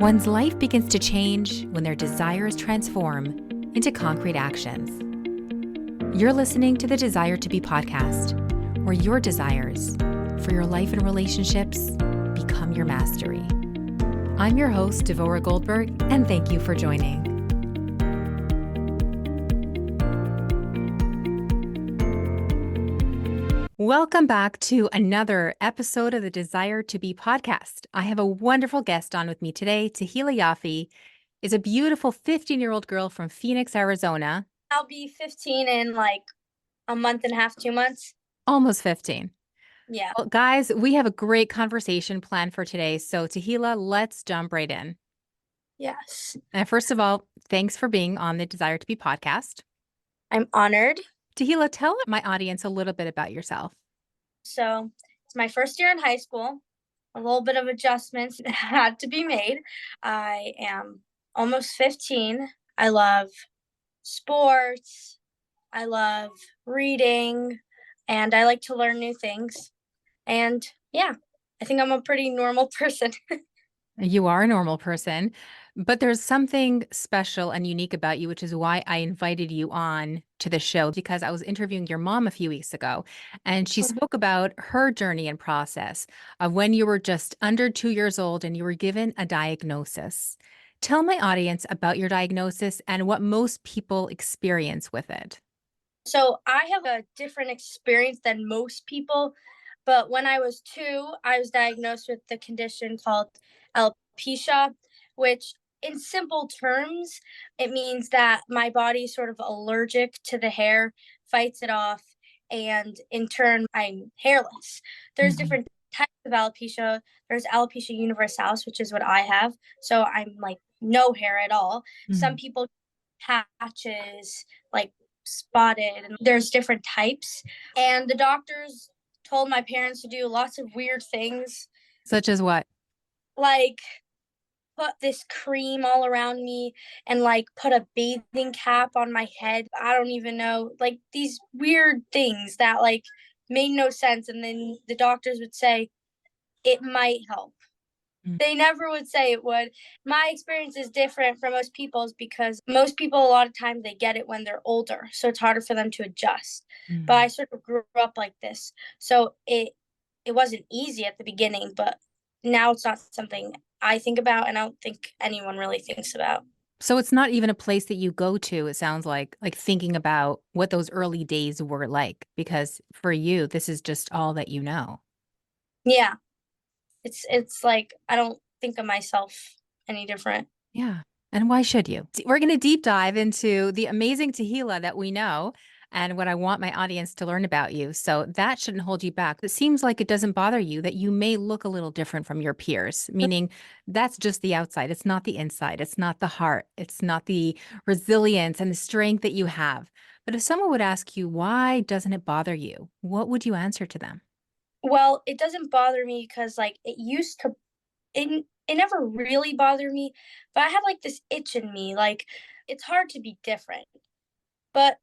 One's life begins to change when their desires transform into concrete actions. You're listening to the Desire to Be podcast, where your desires for your life and relationships become your mastery. I'm your host, Devora Goldberg, and thank you for joining. Welcome back to another episode of the Desire to Be podcast. I have a wonderful guest on with me today. Tehilla Yoffe is a beautiful 15-year-old girl from Phoenix, Arizona. I'll be 15 in like a month and a half, 2 months. Almost 15. Yeah. Well, guys, we have a great conversation planned for today. So Tehilla, let's jump right in. Yes. And first of all, thanks for being on the Desire to Be podcast. I'm honored. Tehilla, tell my audience a little bit about yourself. So it's my first year in high school. A little bit of adjustments had to be made. I am almost 15. I love sports. I love reading. And I like to learn new things. And yeah, I think I'm a pretty normal person. You are a normal person, but there's something special and unique about you, which is why I invited you on to the show, because I was interviewing your mom a few weeks ago, and she spoke about her journey and process of when you were just under 2 years old and you were given a diagnosis. Tell my audience about your diagnosis and what most people experience with it. So I have a different experience than most people. But when I was 2, I was diagnosed with the condition called alopecia, which in simple terms, it means that my body is sort of allergic to the hair, fights it off, and in turn, I'm hairless. There's Mhm. different types of alopecia. There's alopecia universalis, which is what I have. So I'm like no hair at all. Some Mhm. people patches, like spotted, and there's different types. And the doctors told my parents to do lots of weird things, Such as what? like put this cream all around me and like put a bathing cap on my head. I don't even know, like these weird things that like made no sense. And then the doctors would say it might help. Mm. They never would say it would. My experience is different from most people's because most people, a lot of times, they get it when they're older. So it's harder for them to adjust. But I Mm. sort of grew up like this. So it wasn't easy at the beginning, but now it's not something I think about, and I don't think anyone really thinks about. So it's not even a place that you go to, it sounds like thinking about what those early days were like, because for you, this is just all that you know. Yeah. It's like I don't think of myself any different. Yeah. And why should you? We're going to deep dive into the amazing Tehilla that we know and what I want my audience to learn about you. So that shouldn't hold you back. It seems like it doesn't bother you that you may look a little different from your peers, meaning that's just the outside. It's not the inside. It's not the heart. It's not the resilience and the strength that you have. But if someone would ask you, why doesn't it bother you? What would you answer to them? Well, it doesn't bother me because like it used to it never really bothered me, but I had like this itch in me, like it's hard to be different. But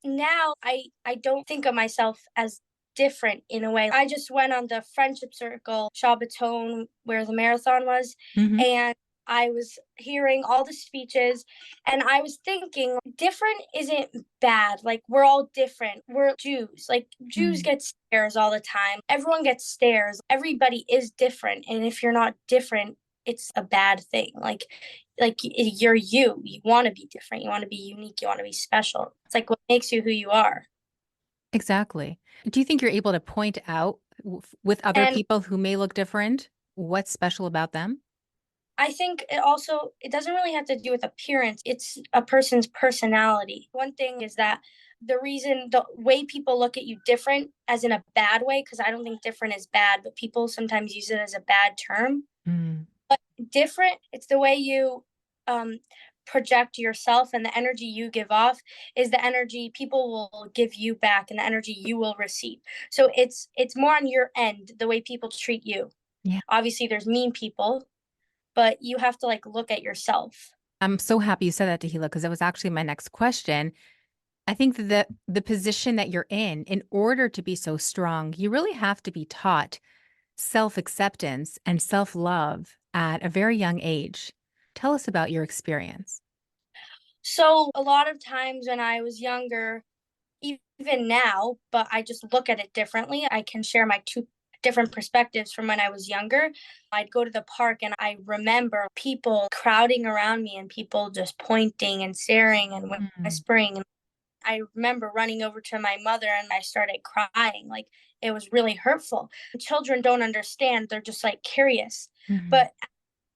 now I don't think of myself as different in a way. I just went on the friendship circle, Chabaton, where the marathon was, Hmm. and I was hearing all the speeches and I was thinking different isn't bad. Like we're all different. We're Jews. Like Jews get stares all the time. Everyone gets stares. Everybody is different. And if you're not different, it's a bad thing. You're you. You want to be different. You want to be unique. You want to be special. It's like what makes you who you are. Exactly. Do you think you're able to point out with other And people who may look different what's special about them? I think it doesn't really have to do with appearance. It's a person's personality. One thing is that the way people look at you different as in a bad way, because I don't think different is bad, but people sometimes use it as a bad term. Mm. Different, it's the way you um project yourself, and the energy you give off is the energy people will give you back and the energy you will receive. So it's more on your end, the way people treat you. Yeah. Obviously there's mean people, but you have to like look at yourself. I'm so happy you said that, Tehilla, because that was actually my next question. I think that the position that you're in order to be so strong, you really have to be taught self-acceptance and self-love at a very young age. Tell us about your experience. So a lot of times when I was younger, even now, but I just look at it differently. I can share my two different perspectives from when I was younger. I'd go to the park and I remember people crowding around me and people just pointing and staring and Mm, whispering. I remember running over to my mother and I started crying. Like it was really hurtful. Children don't understand, they're just like curious. mhm, But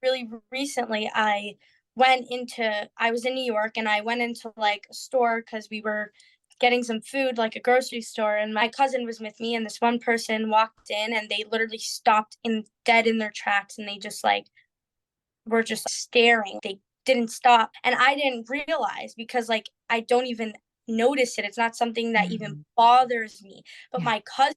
really recently I was in New York and I went into like a store because we were getting some food, like a grocery store, and my cousin was with me and this one person walked in and they literally stopped in dead in their tracks and they just like were just staring. They didn't stop. And I didn't realize because like I don't even notice it. It's not something that even mm. bothers me. But Yeah. my cousin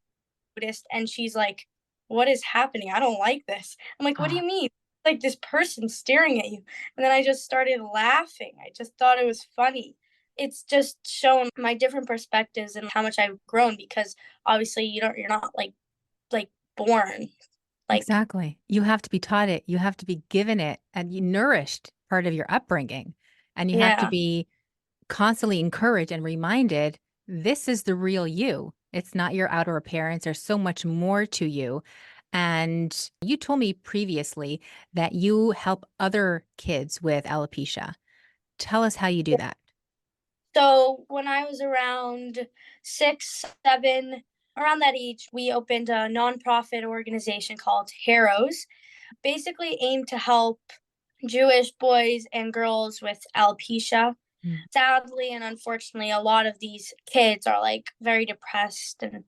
noticed and she's like, "What is happening? I don't like this." I'm like, "What do Ah, you mean? Like this person staring at you." And then I just started laughing. I just thought it was funny. It's just shown my different perspectives and how much I've grown because obviously you're not like born like exactly. You have to be taught it. You have to be given it and you nourished part of your upbringing. And you have to yeah. be constantly encouraged and reminded this is the real you. It's not your outer appearance. There's so much more to you. And you told me previously that you help other kids with alopecia. Tell us how you do that. So when I was around 6, 7, around that age, we opened a nonprofit organization called Harrows, basically aimed to help Jewish boys and girls with alopecia. Mm, Sadly and unfortunately, a lot of these kids are like very depressed and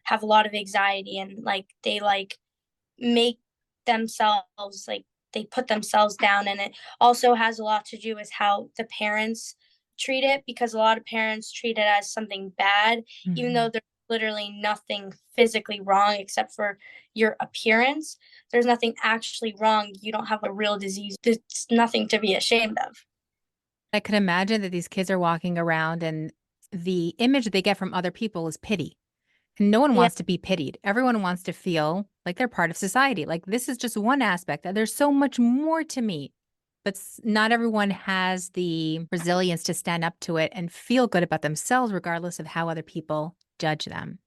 have a lot of anxiety and like they like make themselves like they put themselves down, and it also has a lot to do with how the parents treat it because a lot of parents treat it as something bad even though mhm. there's literally nothing physically wrong except for your appearance. There's nothing actually wrong. You don't have a real disease. It's nothing to be ashamed of. I could imagine that these kids are walking around and the image they get from other people is pity. And no one Yeah. wants to be pitied. Everyone wants to feel like they're part of society. Like this is just one aspect. There's so much more to me. But not everyone has the resilience to stand up to it and feel good about themselves, regardless of how other people judge them.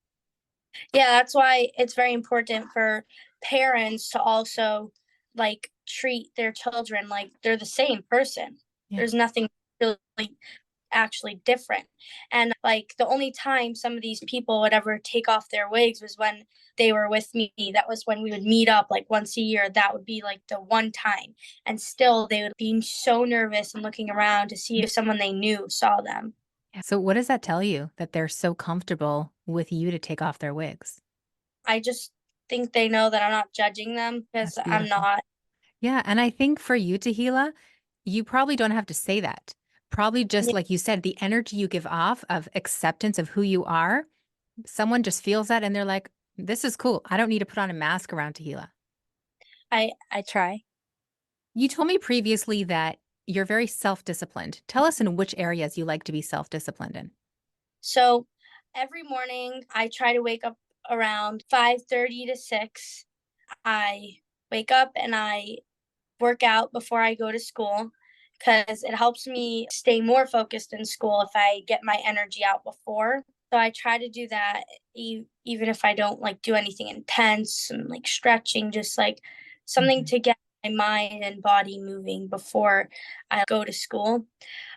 Yeah, that's why it's very important for parents to also like treat their children like they're the same person. Yeah. There's nothing really actually different. And like the only time some of these people would ever take off their wigs was when they were with me. That was when we would meet up like once a year. That would be like the one time. And still they would be so nervous and looking around to see if someone they knew saw them. Yeah. So, what does that tell you that they're so comfortable with you to take off their wigs? I just think they know that I'm not judging them because That's I'm beautiful. not. Yeah. And I think for you, Tehila, you probably don't have to say that. Probably just Yeah, like you said, the energy you give off of acceptance of who you are, someone just feels that and they're like, this is cool. I don't need to put on a mask around Tehila. I try. You told me previously that you're very self-disciplined. Tell us in which areas you like to be self-disciplined in. So every morning I try to wake up around 5:30 to 6. I wake up and I work out before I go to school because it helps me stay more focused in school if I get my energy out before. So I try to do that even if I don't like do anything intense and like stretching, just like something Mhm. to get my mind and body moving before I go to school,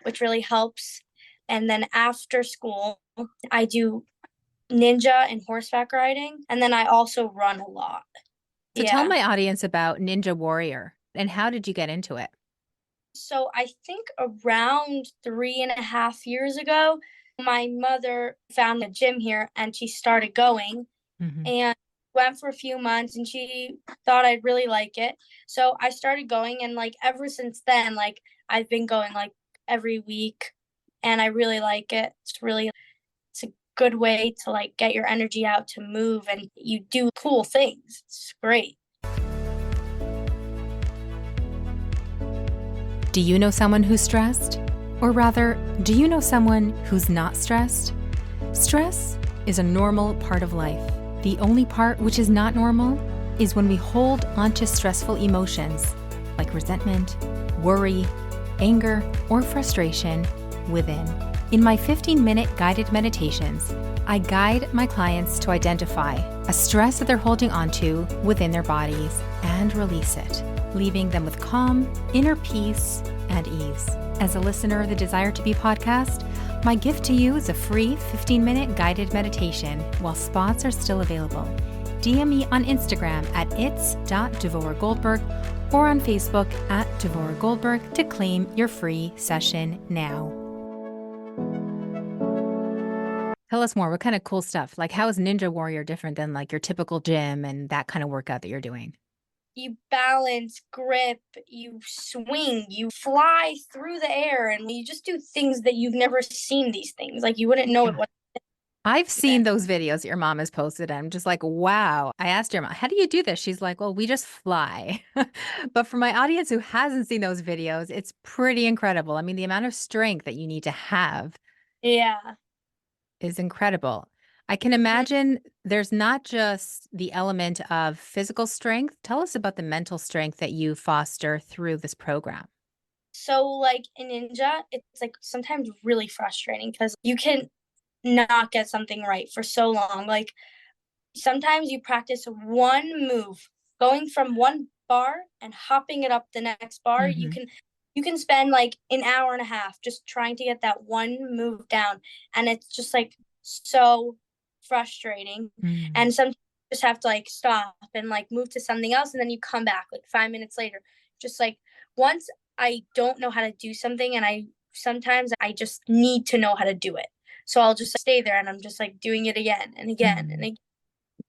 which really helps. And then after school, I do ninja and horseback riding, and then I also run a lot. So tell Yeah. my audience about Ninja Warrior and how did you get into it? So I think around 3.5 years ago, my mother found a gym here and she started going Mhm. and went for a few months and she thought I'd really like it. So I started going and like ever since then, like I've been going like every week and I really like it. It's a good way to like get your energy out to move and you do cool things. It's great. Do you know someone who's stressed? Or rather, do you know someone who's not stressed? Stress is a normal part of life. The only part which is not normal is when we hold onto stressful emotions like resentment, worry, anger, or frustration within. In my 15-minute guided meditations, I guide my clients to identify a stress that they're holding onto within their bodies and release it, leaving them with calm, inner peace, and ease. As a listener of the Desire to Be podcast, my gift to you is a free 15-minute guided meditation while spots are still available. DM me on Instagram at its.devoragoldberg or on Facebook at Devora Goldberg to claim your free session now. Tell us more. What kind of cool stuff? Like, how is Ninja Warrior different than like your typical gym and that kind of workout that you're doing? You balance, grip, you swing, you fly through the air, and you just do things that you've never seen these things. Like you wouldn't know it Yeah. was I've there. seen those videos that your mom has posted. I'm just like, wow. I asked her, how do you do this? She's like, well, we just fly. But for my audience who hasn't seen those videos, it's pretty incredible. I mean, the amount of strength that you need to have Yeah. is incredible. I can Mhm. imagine there's not just the element of physical strength. Tell us about the mental strength that you foster through this program. So, like in Ninja, it's like sometimes really frustrating because you can not get something right for so long. Like sometimes you practice one move, going from one bar and hopping it up the next bar. You Hmm. can you can spend like an hour and a half just trying to get that one move down, and it's just like so frustrating. Mm. And sometimes you just have to like stop and like move to something else, and then you come back like 5 minutes later. Just like once I don't know how to do something, and I sometimes I just need to know how to do it. So I'll just stay there and I'm just like doing it again and again and Mm. again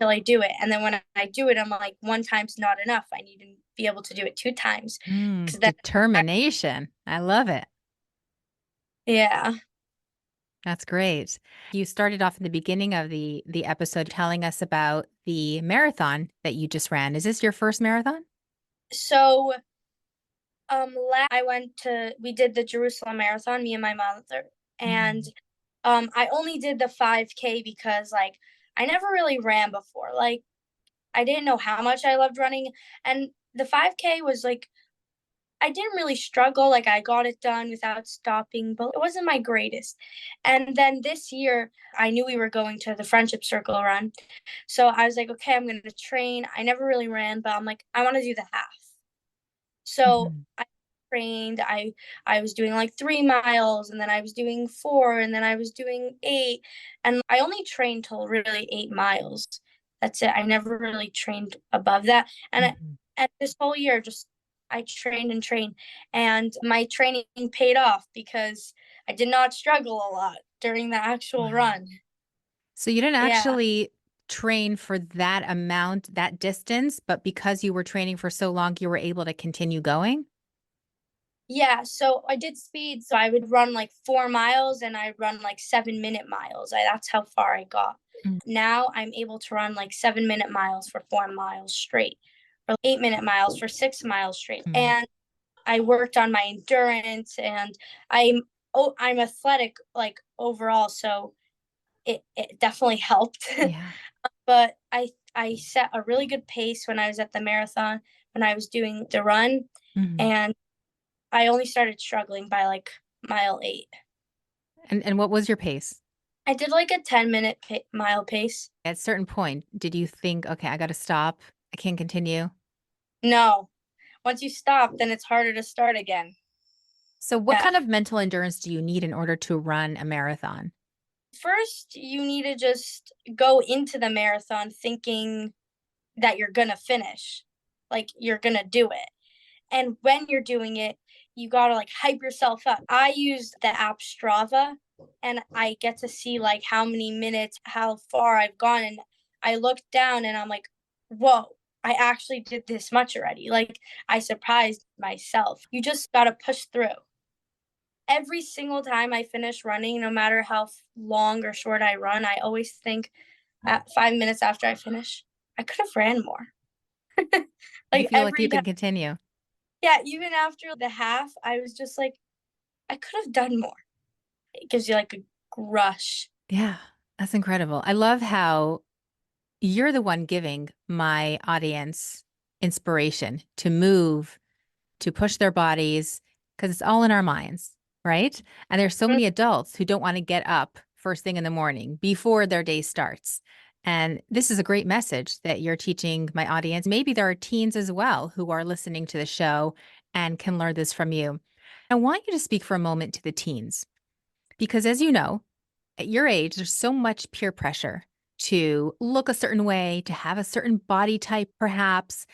until I do it. And then when I do it, I'm like, one time's not enough. I need to be able to do it two times. Because then, Determination. I love it. yeah. That's great. You started off in the beginning of the episode telling us about the marathon that you just ran. Is this your first marathon? So, I went to, we did the Jerusalem Marathon, me and my mother. And Mm. I only did the 5K because, like, I never really ran before. Like, I didn't know how much I loved running. And the 5K was like, I didn't really struggle. Like I got it done without stopping, but it wasn't my greatest. And then this year, I knew we were going to the Friendship Circle run. So I was like, okay, I'm going to train. I never really ran, but I'm like, I want to do the half. So Mhm. I trained. I was doing like 3 miles, and then I was doing 4, and then I was doing 8, and I only trained till really 8 miles. That's it. I never really trained above that, Mhm. and this whole year just I trained and trained, and my training paid off because I did not struggle a lot during the actual Wow. run. So you didn't Yeah. actually train for that amount, that distance, but because you were training for so long, you were able to continue going? Yeah, so I did speed, so I would run like 4 miles and I'd run like 7-minute miles. That's how far I got. Mm. Now I'm able to run like 7-minute miles for 4 miles straight, or 8-minute miles for 6 miles straight. Mm. And I worked on my endurance, and I'm athletic like overall, so it definitely helped. Yeah. But I set a really good pace when I was at the marathon, when I was doing the run, Mhm. and I only started struggling by like mile 8. And what was your pace? I did like a 10-minute mile pace. At a certain point, did you think, okay, I got to stop. I can't continue. No, once you stop, then it's harder to start again. So what Yeah. kind of mental endurance do you need in order to run a marathon? First, you need to just go into the marathon thinking that you're going to finish, like you're going to do it. And when you're doing it, you got to like hype yourself up. I use the app Strava, and I get to see like how many minutes, how far I've gone. And I look down and I'm like, whoa, I actually did this much already. Like I surprised myself. You just got to push through. Every single time I finish running, no matter how long or short I run, I always think at 5 minutes after I finish, I could have ran more. You Like feel like you every time. can continue. Yeah, even after the half, I was just like, I could have done more. It gives you like a rush. Yeah, that's incredible. I love how you're the one giving my audience inspiration to move to push their bodies because it's all in our minds, right? And there's so Mm. many adults who don't want to get up first thing in the morning before their day starts. And this is a great message that you're teaching my audience. Maybe there are teens as well who are listening to the show and can learn this from you. I want you to speak for a moment to the teens because, as you know, at your age, there's so much peer pressure to look a certain way, to have a certain body type, perhaps,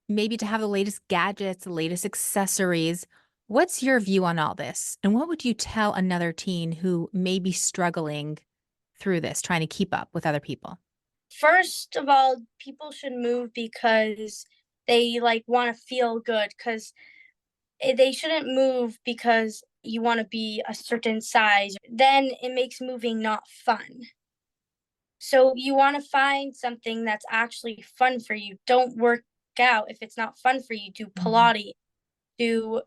maybe to have the latest gadgets, the latest accessories. What's your view on all this? And what would you tell another teen who may be struggling through this, trying to keep up with other people? First of all, people should move because they like want to feel good because they shouldn't move because you want to be a certain size. Then it makes moving not fun. So you want to find something that's actually fun for you. Don't work out if it's not fun for you. Do Mhm. Pilates, do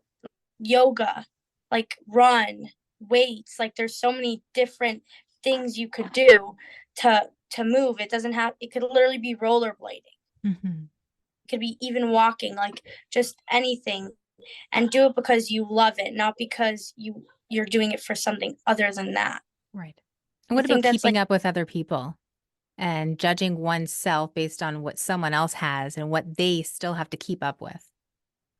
yoga, like run, weights. Like there's so many different things you could do to move. It doesn't have it could literally be rollerblading. Mhm. It could be even walking, like just anything. And do it because you love it, not because you're doing it for something other than that. Right. And I what about think that's like keeping up with other people and judging oneself based on what someone else has and what they still have to keep up with?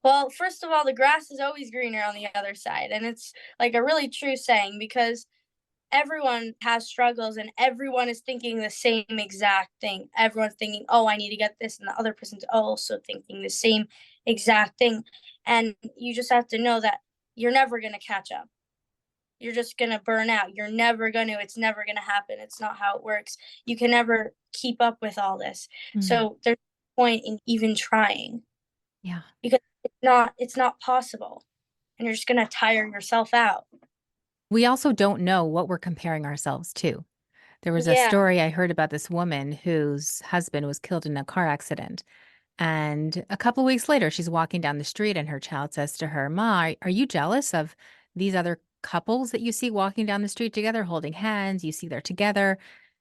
well, first of all, the grass is always greener on the other side. And it's like a really true saying because everyone has struggles and everyone is thinking the same exact thing. Everyone's thinking, oh, I need to get this. And the other person's also thinking the same exact thing. And you just have to know that you're never going to catch up. You're just going to burn out. You're never going to, it's never going to happen. It's not how it works. You can never keep up with all this. Mm. So there's no point in even trying Yeah. because it's not possible. And you're just going to tire yourself out. We also don't know what we're comparing ourselves to. There was a Yeah. story I heard about this woman whose husband was killed in a car accident. And a couple of weeks later, she's walking down the street and her child says to her, Ma, are you jealous of these other couples that you see walking down the street together, holding hands? You see they're together.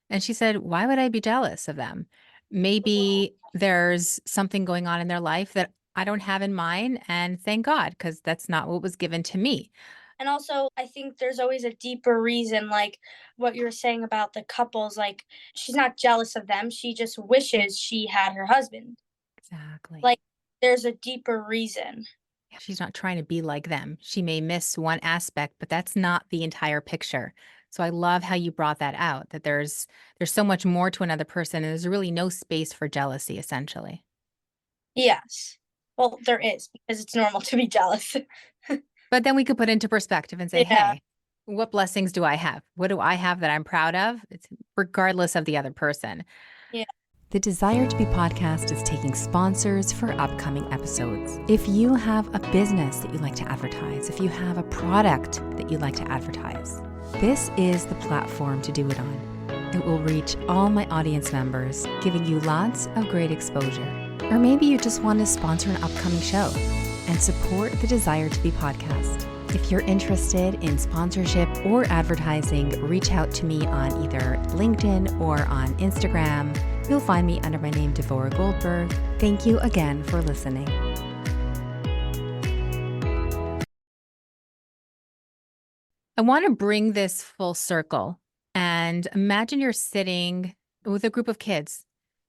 And she said, why would I be jealous of them? Maybe there's something going on in their life that I don't have in mine. And thank God, because that's not what was given to me. And also, I think there's always a deeper reason, like what you were saying about the couples. Like, she's not jealous of them. She just wishes she had her husband. Exactly. Like, there's a deeper reason. She's not trying to be like them. She may miss one aspect, but that's not the entire picture. So I love how you brought that out, that there's so much more to another person and there's really no space for jealousy essentially. Yes. Well, there is because it's normal to be jealous. But then we could put into perspective and say, Yeah. "Hey, what blessings do I have? What do I have that I'm proud of?" It's regardless of the other person. Yeah. The Desire to Be podcast is taking sponsors for upcoming episodes. If you have a business that you'd like to advertise, if you have a product that you'd like to advertise, this is the platform to do it on. It will reach all my audience members, giving you lots of great exposure. Or maybe you just want to sponsor an upcoming show and support the Desire to Be podcast. If you're interested in sponsorship or advertising, reach out to me on either LinkedIn or on Instagram. You'll find me under my name, Devora Goldberg. Thank you again for listening. I want to bring this full circle and imagine you're sitting with a group of kids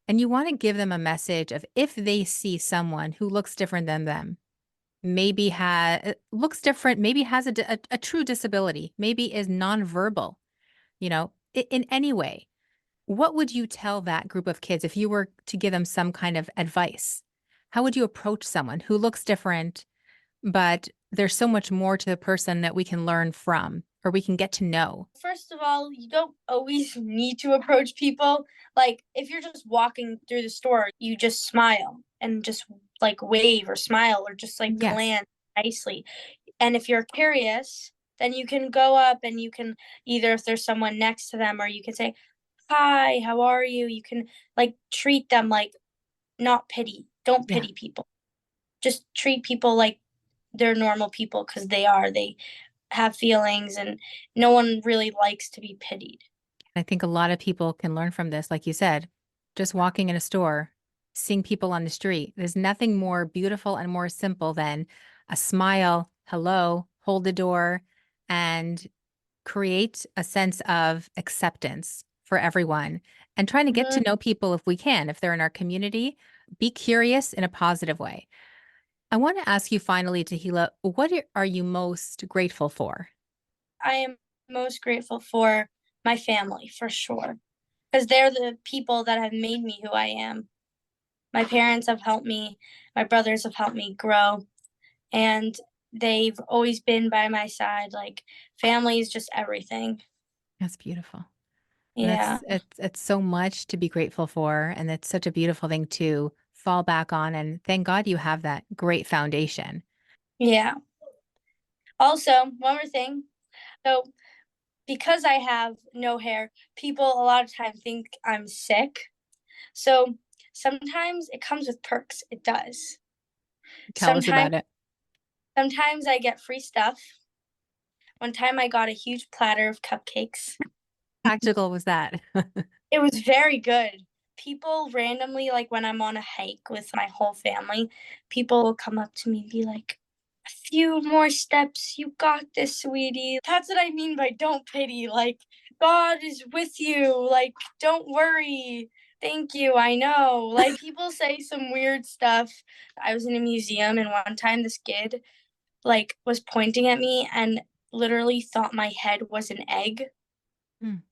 and you want to give them a message of if they see someone who looks different than them, maybe looks different, maybe has a true disability, maybe is nonverbal, in any way. What would you tell that group of kids if you were to give them some kind of advice? How would you approach someone who looks different, but there's so much more to the person that we can learn from or we can get to know? First of all, you don't always need to approach people. Like, if you're just walking through the store, you just smile and just like wave or smile or just like Yes. glance nicely. And if you're curious, then you can go up and you can either if there's someone next to them or you can say, "Hi, how are you?" You can like treat them like not pity. Don't Yeah. pity people. Just treat people like they're normal people because they are. They have feelings and no one really likes to be pitied. I think a lot of people can learn from this. Like you said, just walking in a store, seeing people on the street, there's nothing more beautiful and more simple than a smile, hello, hold the door, and create a sense of acceptance for everyone and trying to get to Mhm. know people if we can, if they're in our community, be curious in a positive way. I want to ask you finally, Tehilla, what are you most grateful for? I am most grateful for my family for sure, because they're the people that have made me who I am. My parents have helped me, my brothers have helped me grow, and they've always been by my side. Like, family is just everything. That's beautiful. And Yeah. it's so much to be grateful for, and it's such a beautiful thing to fall back on, and thank God you have that great foundation. Yeah. Also, one more thing. So, because I have no hair, people a lot of times think I'm sick. So, sometimes it comes with perks. It does. Tell us Sometimes about it. sometimes I get free stuff. One time I got a huge platter of cupcakes. Practical was that? It was very good. People randomly, like when I'm on a hike with my whole family, people will come up to me and be like, "A few more steps. You got this, sweetie." That's what I mean by don't pity. Like, God is with you. Like, don't worry. Thank you. I know. Like, people say some weird stuff. I was in a museum, and one time this kid, like, was pointing at me and literally thought my head was an egg. Mm.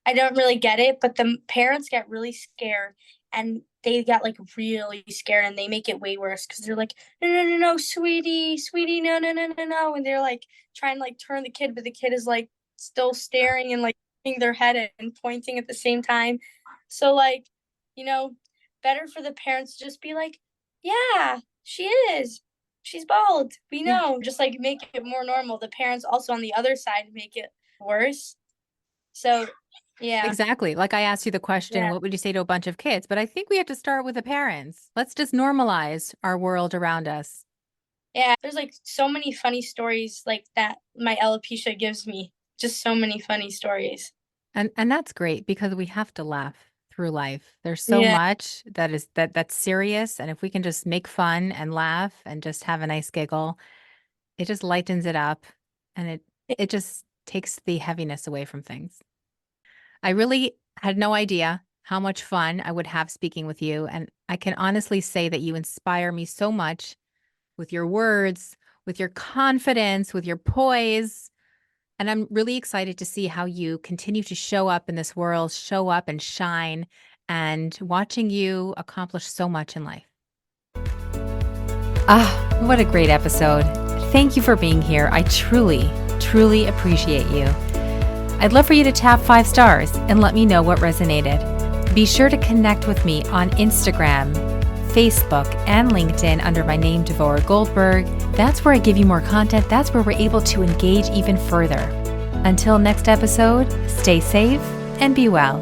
I don't really get it, but the parents get really scared and they get like really scared and they make it way worse because they're like, no, no, no, no, sweetie, sweetie, no, no, no, no, no. And they're like trying to like turn the kid, but the kid is like still staring and like hitting their head and pointing at the same time. So, like, you know, better for the parents to just be like, yeah, she is. She's bald. We Yeah. know. Just like make it more normal. The parents also on the other side make it worse. So, yeah. Exactly. Like I asked you the question, Yeah. what would you say to a bunch of kids? But I think we have to start with the parents. Let's just normalize our world around us. Yeah, there's, like, so many funny stories like that my alopecia gives me. Just so many funny stories. And that's great because we have to laugh through life. There's so Yeah. much that's serious. And if we can just make fun and laugh and just have a nice giggle, it just lightens it up and it just takes the heaviness away from things. I really had no idea how much fun I would have speaking with you. And I can honestly say that you inspire me so much with your words, with your confidence, with your poise. And I'm really excited to see how you continue to show up in this world, show up and shine, and watching you accomplish so much in life. Ah, what a great episode. Thank you for being here. I truly, truly appreciate you. I'd love for you to tap 5 stars and let me know what resonated. Be sure to connect with me on Instagram, Facebook, and LinkedIn under my name, Devora Goldberg. That's where I give you more content. That's where we're able to engage even further. Until next episode, stay safe and be well.